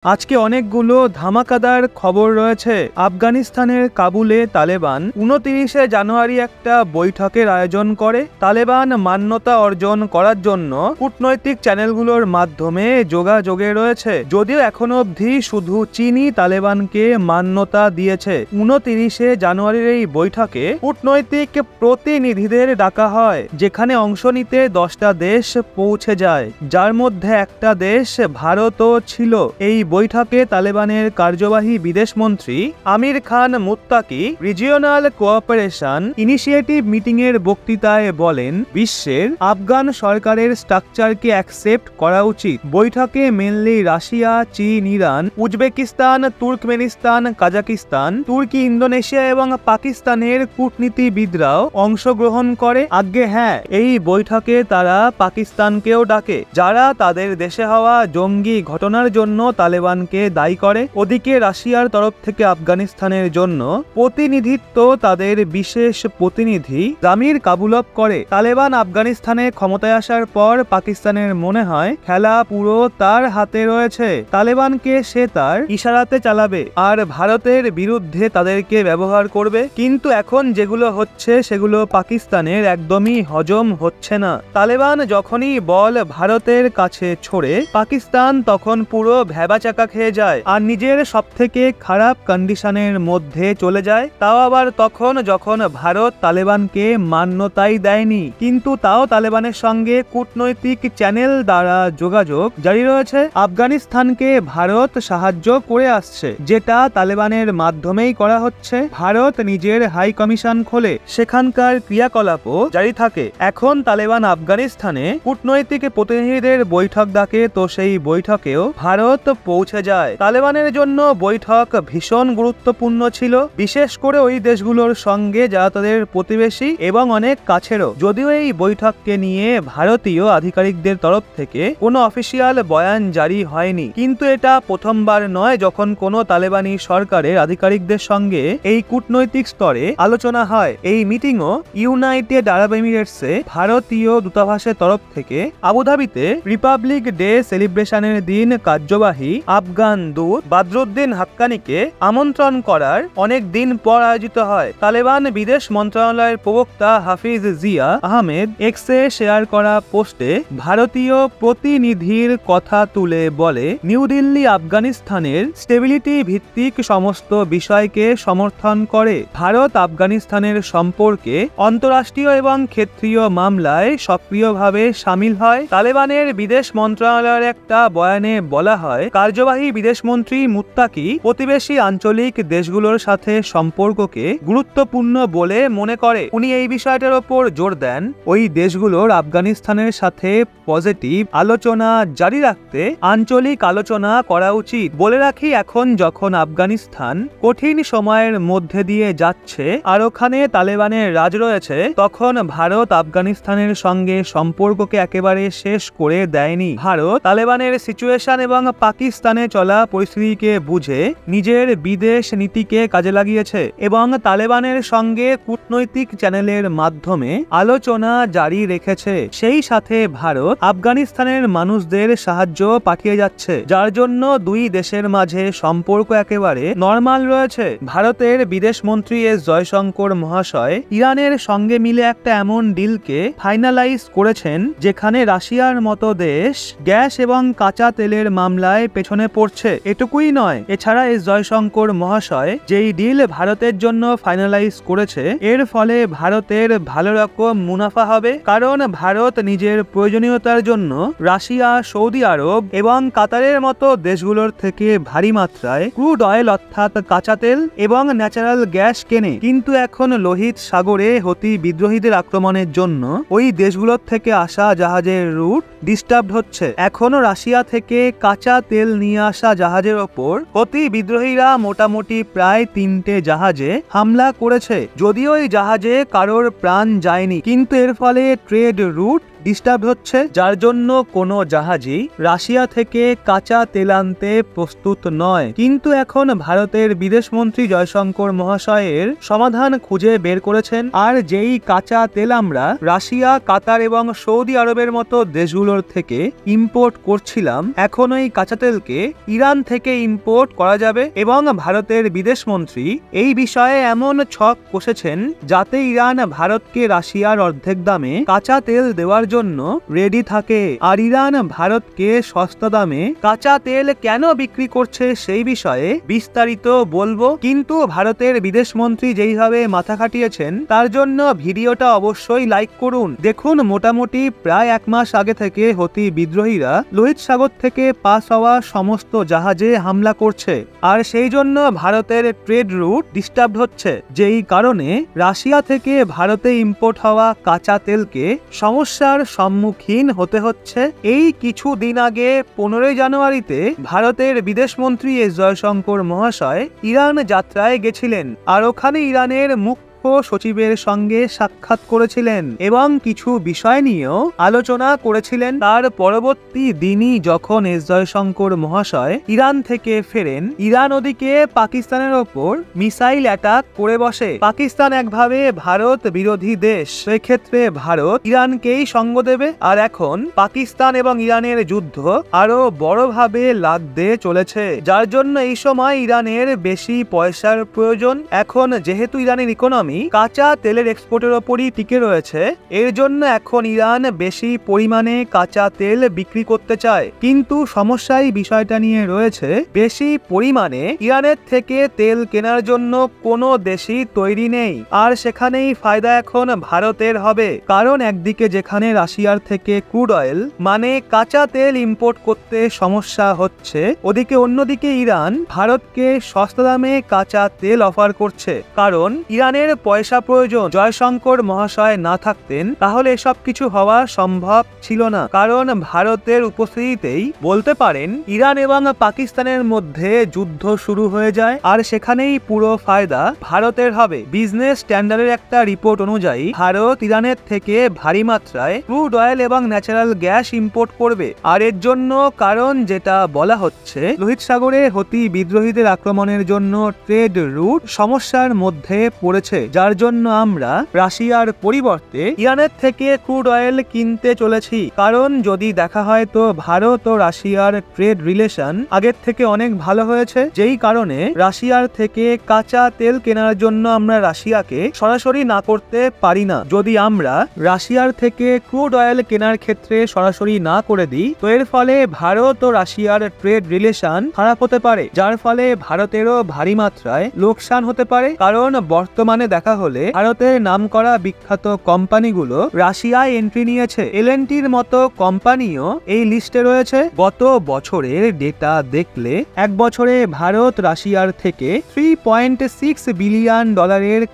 আজকে অনেকগুলো ধামাকাদার খবর রয়েছে। আফগানিস্তানের কাবুলে তালেবান 29শে জানুয়ারি একটা বৈঠকের আয়োজন করে। তালেবান মান্যতা অর্জন করার জন্য কূটনৈতিক চ্যানেলগুলোর মাধ্যমে যোগাযোগে রয়েছে। যদিও এখনো অবধি শুধু চীনই তালেবানকে মান্যতা দিয়েছে। 29শে জানুয়ারির এই বৈঠকে কূটনৈতিক প্রতিনিধিদের ডাকা হয়, যেখানে অংশ নিতে 10টা দেশ পৌঁছে যায়, যার মধ্যে একটা দেশ ভারতও ছিল। এই বৈঠকে তালেবানের কার্যবাহী বিদেশমন্ত্রী আমির খান মুত্তাকি রিজিওনাল কোঅপারেশন ইনিশিয়েটিভ মিটিং এর বক্তৃতায় বলেন, বিশ্বের আফগান সরকারের স্ট্রাকচারকে অ্যাকসেপ্ট করা উচিত। বৈঠকে মেনলি রাশিয়া, চীন, ইরান, উজবেকিস্তান, তুর্কমেনিস্তান, কাজাকিস্তান, তুর্কি, ইন্দোনেশিয়া এবং পাকিস্তানের কূটনীতিবিদরাও অংশগ্রহণ করে। আজ্ঞে হ্যাঁ, এই বৈঠকে তারা পাকিস্তানকেও ডাকে, যারা তাদের দেশে হওয়া জঙ্গি ঘটনার জন্য তালেবানকে দায়ী করে। ওদিকে রাশিয়ার তরফ থেকে আফগানিস্তানের জন্য প্রতিনিধিত্ব তাদের বিশেষ প্রতিনিধি জামির কাবুলভ করে। তালেবান আফগানিস্তানে ক্ষমতায় আসার পর পাকিস্তানের মনে হয় খেলা পুরো তার হাতে রয়েছে, তালেবানকে সে তার ইশারাতে চালাবে আর ভারতের বিরুদ্ধে তাদেরকে ব্যবহার করবে। কিন্তু এখন যেগুলো হচ্ছে সেগুলো পাকিস্তানের একদমই হজম হচ্ছে না। তালেবান যখনই বল ভারতের কাছে ছোড়ে, পাকিস্তান তখন পুরো ভ্যাবাচাকা খেয়ে যায় আর নিজের সবথেকে খারাপ কন্ডিশনের মধ্যে চলে যায়। তাও আবার তখন যখন ভারত তালেবানকে মান্যতাই দেয়নি, কিন্তু তাও তালেবানের সঙ্গে কূটনৈতিক চ্যানেল দ্বারা যোগাযোগ জারি রয়েছে। আফগানিস্তানকে ভারত সাহায্য করে আসছে, যেটা তালেবানের মাধ্যমেই করা হচ্ছে। ভারত নিজের হাই কমিশন খোলে, সেখানকার ক্রিয়াকলাপও জারি থাকে। এখন তালেবান আফগানিস্তানে কূটনৈতিক প্রতিনিধিদের বৈঠক ডাকে, তো সেই বৈঠকেও ভারত পৌঁছে যায়। তালেবানের জন্য বৈঠক ভীষণ গুরুত্বপূর্ণ ছিল, বিশেষ করে ওই দেশগুলোর সঙ্গে যারা তাদের প্রতিবেশী এবং অনেক কাছেরও। যদিও এই বৈঠককে নিয়ে ভারতীয় আধিকারিকদের তরফ থেকে কোনো অফিসিয়াল বয়ান জারি হয়নি, কিন্তু এটা প্রথমবার নয় যখন কোনো তালেবানি সরকারের আধিকারিকদের সঙ্গে এই কূটনৈতিক স্তরে আলোচনা হয়। এই মিটিংও ইউনাইটেড আরব এমিরেটসে ভারতীয় দূতাবাসের তরফ থেকে আবুধাবিতে রিপাবলিক ডে সেলিব্রেশনের দিন কার্যবাহী আফগান দূত বাদরুদ্দিন হাক্কানিকে আমন্ত্রণ করার অনেক দিন পর আয়োজিত হয়। তালেবান বিদেশ মন্ত্রণালয়ের প্রবক্তা হাফিজ জিয়া আহমেদ এক্সে শেয়ার করা পোস্টে ভারতীয় প্রতিনিধির কথা তুলে বলে, নিউ দিল্লি আফগানিস্তানের স্টেবিলিটি ভিত্তিক সমস্ত বিষয়কে সমর্থন করে। ভারত আফগানিস্তানের সম্পর্কে অন্তরাষ্ট্রীয় এবং ক্ষেত্রীয় মামলায় সক্রিয়ভাবে সামিল হয়। তালেবানের বিদেশ মন্ত্রণালয়ের একটা বয়ানে বলা হয়, কার্যবাহী বিদেশমন্ত্রী মুত্তাকি প্রতিবেশী আঞ্চলিক দেশগুলোর সাথে সম্পর্ককে গুরুত্বপূর্ণ বলে মনে করে। উনি এই বিষয়টার ওপর জোর দেন, ওই দেশগুলোর আফগানিস্তানের সাথে পজিটিভ আলোচনা জারি রাখতে আঞ্চলিক আলোচনা করা উচিত। বলে রাখি, এখন যখন আফগানিস্তান কঠিন সময়ের মধ্যে দিয়ে যাচ্ছে আর ওখানে তালেবানের রাজ রয়েছে, তখন ভারত আফগানিস্তানের সঙ্গে সম্পর্ককে একেবারে শেষ করে দেয়নি। ভারত তালেবানের সিচুয়েশন এবং পাকিস্তানে চলা পরিস্থিতিকে বুঝে নিজের বিদেশ নীতিকে কাজে লাগিয়েছে এবং তালেবানের সঙ্গে কূটনৈতিক চ্যানেলের মাধ্যমে আলোচনা জারি রেখেছে। সেই সাথে ভারত আফগানিস্তানের মানুষদের সাহায্য পাঠিয়ে যাচ্ছে, যার জন্য দুই দেশের মাঝে সম্পর্ক একেবারে নরমাল রয়েছে। ভারতের বিদেশ মন্ত্রী এস জয়শঙ্কর মহাশয় ইরানের সঙ্গে মিলে একটা এমন ডিলকে ফাইনালাইজ করেছেন, যেখানে রাশিয়ার মতো দেশ গ্যাস এবং কাঁচা তেলের মামলায় পেছনে পড়ছে। এটুকুই নয়, এছাড়া এস জয়শঙ্কর মহাশয় যেই ডিল ভারতের জন্য ফাইনালাইজ করেছে, এর ফলে ভারতের ভালো রকম মুনাফা হবে, কারণ ভারত নিজের প্রয়োজনীয়তার জন্য রাশিয়া, সৌদি আরব এবং কাতারের মতো দেশগুলোর থেকে ভারী মাত্রায় ক্রুড অয়েল অর্থাৎ কাঁচা তেল এবং ন্যাচারাল গ্যাস কেনে। কিন্তু এখন লোহিত সাগরে হুতি বিদ্রোহীদের আক্রমণের জন্য ওই দেশগুলোর থেকে আসা জাহাজের রুট ডিস্টার্বড হচ্ছে। এখনো রাশিয়া থেকে কাঁচা তেল নিয়ে আসা জাহাজের ওপর হুতি বিদ্রোহীরা মোটামুটি প্রায় 3টে জাহাজে হামলা করেছে। যদিও এই জাহাজে কারোর প্রাণ যায়নি, কিন্তু এর ফলে ট্রেড রুট ডিস্টার্ব হচ্ছে, যার জন্য কোনো জাহাজই রাশিয়া থেকে কাঁচা তেল আনতে প্রস্তুত নয়। কিন্তু এখন ভারতের বিদেশমন্ত্রী জয়শঙ্কর মহাশয়ের সমাধান খুঁজে বের করেছেন। আর যেই কাঁচা তেল আমরা রাশিয়া, কাতার এবং সৌদি আরবের মতো দেশগুলোর থেকে ইম্পোর্ট করছিলাম, এখন ওই কাঁচা তেলকে ইরান থেকে ইম্পোর্ট করা যাবে। এবং ভারতের বিদেশমন্ত্রী এই বিষয়ে এমন ছক কষেছেন যাতে ইরান ভারতকে রাশিয়ার অর্ধেক দামে কাঁচা তেল দেওয়ার জন্য রেডি থাকে। আর ইরান ভারতকে সস্তা দামে কাঁচা তেল কেন বিক্রি করছে সেই বিষয়ে বিস্তারিত বলবো। কিন্তু ভারতের বিদেশমন্ত্রী যেইভাবে মাথা খাটিয়েছেন তার জন্য ভিডিওটা অবশ্যই লাইক করুন। দেখুন, মোটামুটি প্রায় 1 মাস আগে থেকে হুতি বিদ্রোহীরা লোহিত সাগর থেকে পাস হওয়া সমস্ত জাহাজে হামলা করছে। আর সেই জন্য ভারতের ট্রেড রুট ডিস্টার্ব হচ্ছে, যেই কারণে রাশিয়া থেকে ভারতে ইম্পোর্ট হওয়া কাঁচা তেলকে সমস্যার সম্মুখীন হতে হচ্ছে। এই কিছু দিন আগে 15 জানুয়ারিতে ভারতের বিদেশমন্ত্রী এস জয়শঙ্কর মহাশয় ইরান যাত্রায় গেছিলেন। আর ওখানে ইরানের মুখ্য সচিবের সঙ্গে সাক্ষাৎ করেছিলেন এবং কিছু বিষয় নিয়েও আলোচনা করেছিলেন। তার পরবর্তী দিনই যখন এস জয়শঙ্কর মহাশয় ইরান থেকে ফেরেন, ইরান ওদিকে পাকিস্তানের ওপর মিসাইল অ্যাটাক করে বসে। পাকিস্তান একভাবে ভারত বিরোধী দেশ, সেক্ষেত্রে ভারত ইরানকেই সঙ্গ দেবে। আর এখন পাকিস্তান এবং ইরানের যুদ্ধ আরো বড়ভাবে লাগতে চলেছে, যার জন্য এই সময় ইরানের বেশি পয়সার প্রয়োজন। এখন যেহেতু ইরানের ইকোনমি কাঁচা তেলের এক্সপোর্টের ওপরই টিকে রয়েছে, এর জন্য এখন ইরান বেশি পরিমাণে কাঁচা তেল বিক্রি করতে চায়। কিন্তু সমস্যা এই বিষয়টা নিয়ে রয়েছে, বেশি পরিমাণে ইরানের থেকে তেল কেনার জন্য কোনো দেশই তৈরি নেই। আর সেখানেই ফায়দা এখন ভারতের হবে, কারণ একদিকে যেখানে রাশিয়ার থেকে ক্রুড অয়েল মানে কাঁচা তেল ইম্পোর্ট করতে সমস্যা হচ্ছে, ওদিকে অন্যদিকে ইরান ভারতকে সস্তা দামে কাঁচা তেল অফার করছে। কারণ ইরানের পয়সা প্রয়োজন। জয়শঙ্কর মহাশয় না থাকতেন তাহলে এসব কিছু হওয়া সম্ভব ছিল না, কারণ ভারতের উপস্থিতিতেই বলতে পারেন ইরান এবং পাকিস্তানের মধ্যে যুদ্ধ শুরু হয়ে যায়। আর সেখানেই পুরো ফায়দা ভারতের হবে। বিজনেস স্ট্যান্ডার্ডের একটা রিপোর্ট অনুযায়ী ভারত ইরানের থেকে ভারী মাত্রায় ক্রুড অয়েল এবং ন্যাচারাল গ্যাস ইম্পোর্ট করবে। আর এর জন্য কারণ যেটা বলা হচ্ছে, লোহিত সাগরে হুতি বিদ্রোহীদের আক্রমণের জন্য ট্রেড রুট সমস্যার মধ্যে পড়েছে, যার জন্য আমরা রাশিয়ার পরিবর্তে ইরানের থেকে ক্রুড অয়েল কিনতে চলেছি। কারণ যদি দেখা হয় তো ভারত ও রাশিয়ার ট্রেড রিলেশন আগের থেকে অনেক ভালো হয়েছে, যেই কারণে রাশিয়ার থেকে কাঁচা তেল কেনার জন্য আমরা রাশিয়াকে সরাসরি না করতে পারি না। যদি আমরা রাশিয়ার থেকে ক্রুড অয়েল কেনার ক্ষেত্রে সরাসরি না করে দিই তো এর ফলে ভারত ও রাশিয়ার ট্রেড রিলেশন খারাপ হতে পারে, যার ফলে ভারতেরও ভারী মাত্রায় লোকসান হতে পারে। কারণ বর্তমানে দেখা হলে ভারতের নামকরা বিখ্যাত কোম্পানিগুলো রাশিয়ায় এন্ট্রি নিয়েছে। এলএনটির মতো কোম্পানিও এই লিস্টে রয়েছে। গত বছরের ডেটা দেখলে এক বছরে ভারত রাশিয়ার থেকে $3.6 বিলিয়ন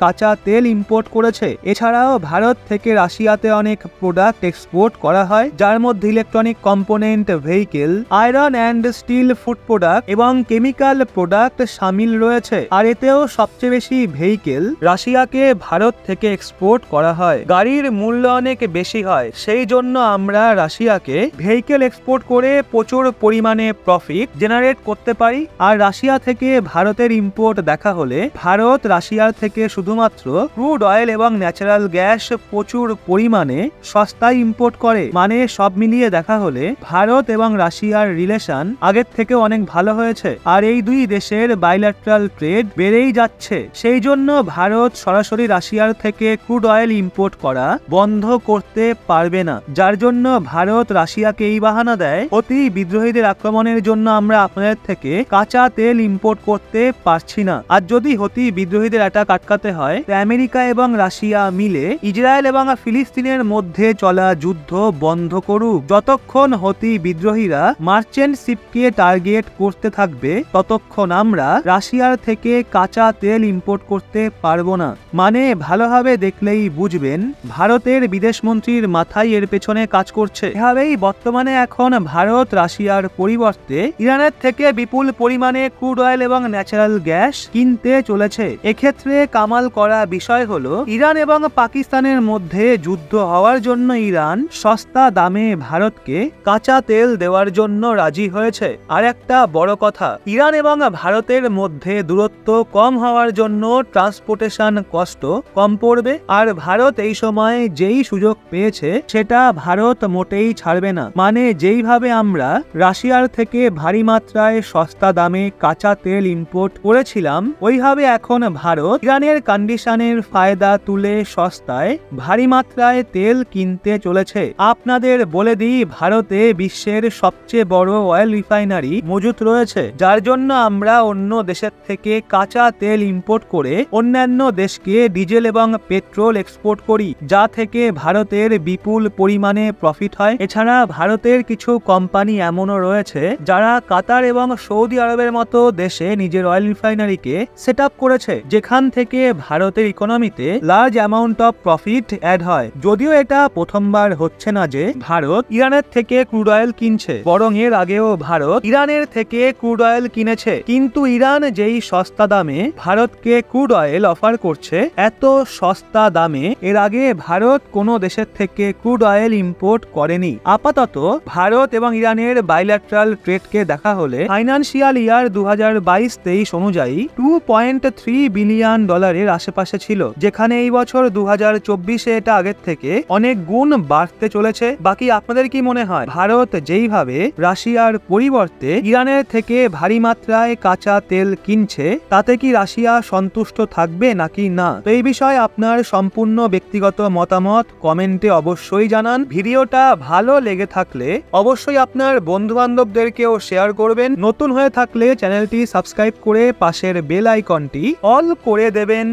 কাঁচা তেল ইম্পোর্ট করেছে। এছাড়াও ভারত থেকে রাশিয়াতে অনেক প্রোডাক্ট এক্সপোর্ট করা হয়, যার মধ্যে electronic component, vehicle, iron and steel, food product এবং কেমিক্যাল প্রোডাক্ট সামিল রয়েছে। আর এতেও সবচেয়ে বেশি ভেহিকেল রাশিয়াকে ভারত থেকে এক্সপোর্ট করা হয়। গাড়ির মূল্য অনেক বেশি হয়, সেই জন্য আমরা রাশিয়াকে ভেহিকেল এক্সপোর্ট করে প্রচুর পরিমাণে প্রফিট জেনারেট করতে পারি। আর রাশিয়া থেকে ভারতের ইম্পোর্ট দেখা হলে ভারত রাশিয়ার থেকে শুধুমাত্র ক্রুড অয়েল এবং ন্যাচারাল গ্যাস প্রচুর পরিমাণে সস্তায় ইম্পোর্ট করে। মানে সব মিলিয়ে দেখা হলে ভারত এবং রাশিয়ার রিলেশন আগের থেকে অনেক ভালো হয়েছে। আর এই দুই দেশের বাইল্যাটারাল ট্রেড বেড়েই যাচ্ছে। সেই জন্য ভারত সরাসরি রাশিয়ার থেকে ক্রুড অয়েল ইম্পোর্ট করা বন্ধ করতে পারবে না, যার জন্য ভারত রাশিয়াকে এই বাহানা দেয়, অতি বিদ্রোহীদের আক্রমণের জন্য আমরা আপনাদের থেকে কাঁচা তেল ইম্পোর্ট করতে পারছি না। আর যদি হুতি বিদ্রোহীদের অ্যাটাক আটকাতে হয় তো আমেরিকা এবং রাশিয়া মিলে ইসরায়েল এবং ফিলিস্তিনের মধ্যে চলা যুদ্ধ বন্ধ করুক। যতক্ষণ হুতি বিদ্রোহীরা মার্চেন্ট শিপকে টার্গেট করতে থাকবে ততক্ষণ আমরা রাশিয়ার থেকে কাঁচা তেল ইম্পোর্ট করতে পারবো না। না। মানে ভালোভাবে দেখলেই বুঝবেন ভারতের বিদেশমন্ত্রীর মাথায় এর পেছনে কাজ করছে। এভাবেই বর্তমানে এখন ভারত রাশিয়ার পরিবর্তে ইরানের থেকে বিপুল পরিমাণে ক্রুড অয়েল এবং ন্যাচারাল গ্যাস কিনতে চলেছে। এক্ষেত্রে কামাল করা বিষয় হলো ইরান এবং পাকিস্তানের মধ্যে যুদ্ধ হওয়ার জন্য ইরান সস্তা দামে ভারতকে কাঁচা তেল দেওয়ার জন্য রাজি হয়েছে। আর একটা বড় কথা, ইরান এবং ভারতের মধ্যে দূরত্ব কম হওয়ার জন্য ট্রান্সপোর্টেশন কষ্ট কম পড়বে। আর ভারত এই সময় যেই সুযোগ পেয়েছে সেটা ভারত মোটেই ছাড়বে না। মানে যেইভাবে আমরা রাশিয়ার থেকে ভারী মাত্রায় সস্তা দামে কাঁচা তেল ইম্পোর্ট করেছিলাম, ওইভাবে এখন ভারত ইরানের কন্ডিশনের ফায়দা তুলে সস্তায় ভারী মাত্রায় তেল কিনতে চলেছে। আপনাদের বলে দিই, ভারতে বিশ্বের সবচেয়ে বড় অয়েল রিফাইনারি মজুত রয়েছে, যার জন্য আমরা অন্য দেশের থেকে কাঁচা তেল ইম্পোর্ট করে অন্যান্য দেশকে ডিজেল এবং পেট্রোল এক্সপোর্ট করি, যা থেকে ভারতের বিপুল পরিমাণে প্রফিট হয়। এছাড়া ভারতের কিছু কোম্পানি এমনও রয়েছে যারা কাতার এবং সৌদি আরবের মতো দেশে নিজের অয়েল রিফাইনারিকে সেট আপ করেছে, যেখান থেকে ভারতের ইকোনমিতে large amount of profit add হয়। যদিও এটা প্রথমবার হচ্ছে না যে ভারত ইরানের থেকে ক্রুড অয়েল কিনছে, বরং এর আগেও ভারত ইরানের থেকে ক্রুড অয়েল কিনেছে। কিন্তু ইরান যেই সস্তা দামে ভারতকে ক্রুড অয়েল অফার করছে, এত সস্তা দামে এর আগে ভারত কোনো দেশের থেকে ক্রুড অয়েল ইম্পোর্ট করেনি। আপাতত ভারত এবং ইরানের বাইল্যাট্রাল ট্রেডকে দেখা হলে ফাইন্যান্সিয়াল ইয়ার 2022-23 অনুযায়ী $2.3 বিলিয়ন আশেপাশে ছিল, যেখানে এই বছর 2024-এ এটা আগের থেকে অনেক গুণ বাড়তে চলেছে। বাকি আপনাদের কি মনে হয়, ভারত যেইভাবে রাশিয়ার পরিবর্তে ইরানের থেকে ভারী মাত্রায় কাঁচা তেল কিনছে, তাতে কি রাশিয়া সন্তুষ্ট থাকবে নাকি না? তো এই বিষয়ে আপনার সম্পূর্ণ ব্যক্তিগত মতামত কমেন্টে অবশ্যই জানান। ভিডিওটা ভালো লেগে থাকলে অবশ্যই আপনার বন্ধু বান্ধবদেরকেও শেয়ার করবেন। নতুন হয়ে থাকলে চ্যানেলটি সাবস্ক্রাইব করে পাশের বেল আইকনটি অল করে দেবেন।